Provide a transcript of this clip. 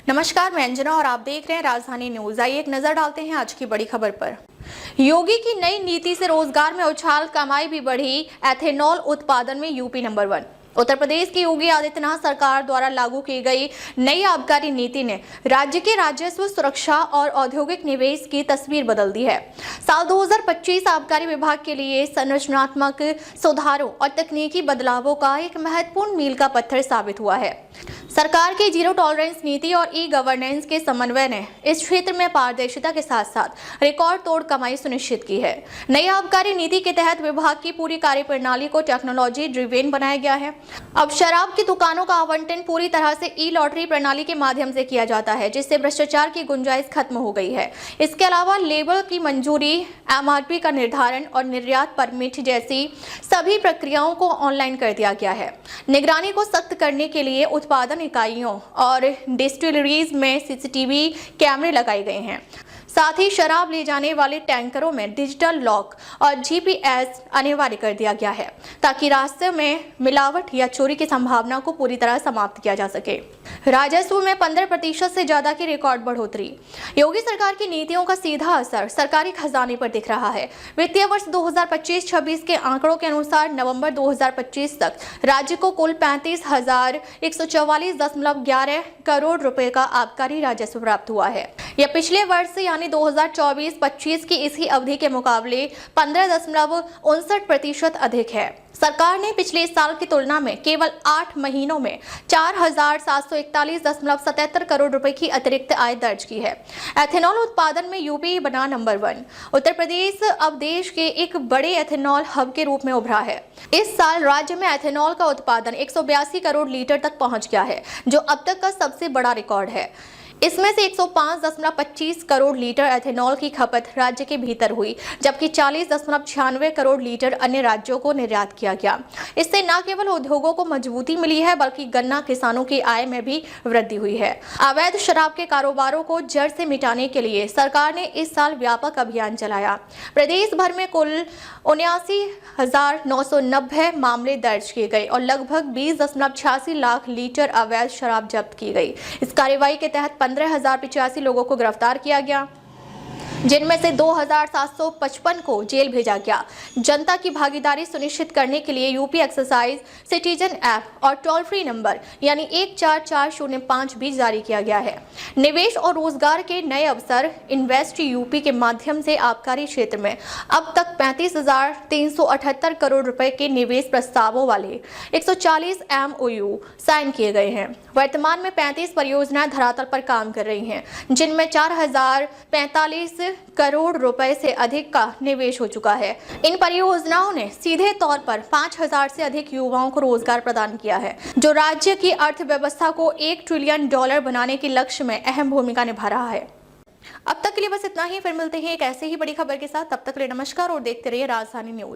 नमस्कार, मैं अंजना और आप देख रहे हैं राजधानी न्यूज। आइए एक नजर डालते हैं आज की बड़ी खबर पर। योगी की नई नीति से रोजगार में उछाल, कमाई भी बढ़ी। एथेनॉल उत्पादन में यूपी नंबर 1। उत्तर प्रदेश की योगी आदित्यनाथ सरकार द्वारा लागू की गई नई आबकारी नीति ने राज्य के राजस्व, सुरक्षा और औद्योगिक निवेश की तस्वीर बदल दी है। साल 2025 आबकारी विभाग के लिए संरचनात्मक सुधारों और तकनीकी बदलावों का एक महत्वपूर्ण मील का पत्थर साबित हुआ है। सरकार की जीरो टॉलरेंस नीति और ई गवर्नेंस के समन्वय ने इस क्षेत्र में पारदर्शिता के साथ साथ रिकॉर्ड तोड़ कमाई सुनिश्चित की है। नई आबकारी नीति के तहत विभाग की पूरी कार्यप्रणाली को टेक्नोलॉजी ड्रिवेन बनाया गया है। अब शराब की दुकानों का आवंटन पूरी तरह से ई लॉटरी प्रणाली के माध्यम से किया जाता है, जिससे भ्रष्टाचार की गुंजाइश खत्म हो गई है। इसके अलावा लेबल की मंजूरी, एमआरपी का निर्धारण और निर्यात परमिट जैसी सभी प्रक्रियाओं को ऑनलाइन कर दिया गया है। निगरानी को सख्त करने के लिए उत्पादन इकाइयों और डिस्टिलरीज में सीसीटीवी कैमरे लगाए गए हैं। साथ ही शराब ले जाने वाले टैंकरों में डिजिटल लॉक और जीपीएस अनिवार्य कर दिया गया है, ताकि रास्ते में मिलावट या चोरी की संभावना को पूरी तरह समाप्त किया जा सके। राजस्व में 15% से ज्यादा की रिकॉर्ड बढ़ोतरी। योगी सरकार की नीतियों का सीधा असर सरकारी खजाने पर दिख रहा है। वित्तीय वर्ष 2025-26 के आंकड़ों के अनुसार नवंबर 2025 तक राज्य को कुल 35,144.11 करोड़ रुपए का आबकारी राजस्व प्राप्त हुआ है। यह पिछले वर्ष यानी 2024-25 की इसी अवधि के मुकाबले 15.59% अधिक है। सरकार ने पिछले साल की तुलना में केवल 8 महीनों में 4,741.77 करोड़ रुपए की अतिरिक्त आय दर्ज की है। एथेनॉल उत्पादन में यूपी बना नंबर 1। उत्तर प्रदेश अब देश के एक बड़े एथेनॉल हब के रूप में उभरा है। इस साल राज्य में एथेनॉल का उत्पादन 182 करोड़ लीटर तक पहुंच गया है, जो अब तक का सबसे बड़ा रिकॉर्ड है। इसमें से 105.25 करोड़ लीटर एथेनॉल की खपत राज्य के भीतर हुई, जबकि 40.96 करोड़ लीटर अन्य राज्यों को निर्यात किया गया। इससे न केवल उद्योगों को मजबूती मिली है, बल्कि गन्ना किसानों की आय में भी वृद्धि हुई है। अवैध शराब के कारोबारों को जड़ से मिटाने के लिए सरकार ने इस साल व्यापक अभियान चलाया। प्रदेश भर में कुल 79,990 मामले दर्ज किए गए और लगभग 20.86 लाख लीटर अवैध शराब जब्त की गई। इस कार्रवाई के तहत 15,085 लोगों को गिरफ्तार किया गया, जिनमें से 2,755 को जेल भेजा गया। जनता की भागीदारी सुनिश्चित करने के लिए यूपी एक्सरसाइज सिटीजन ऐप और टोल फ्री नंबर यानी 14405 भी जारी किया गया है। निवेश और रोजगार के नए अवसर। इन्वेस्ट यूपी के माध्यम से आबकारी क्षेत्र में अब तक 35,378 करोड़ रुपए के निवेश प्रस्तावों वाले 140 MOU साइन किए गए हैं। वर्तमान में 35 परियोजनाएं धरातल पर काम कर रही हैं, जिनमें 4,045 करोड़ रुपए से अधिक का निवेश हो चुका है। इन परियोजनाओं ने सीधे तौर पर 5,000 से अधिक युवाओं को रोजगार प्रदान किया है, जो राज्य की अर्थव्यवस्था को $1 ट्रिलियन बनाने के लक्ष्य में अहम भूमिका निभा रहा है। अब तक के लिए बस इतना ही। फिर मिलते हैं एक ऐसे ही बड़ी खबर के साथ। तब तक के लिए नमस्कार और देखते रहिए राजधानी न्यूज।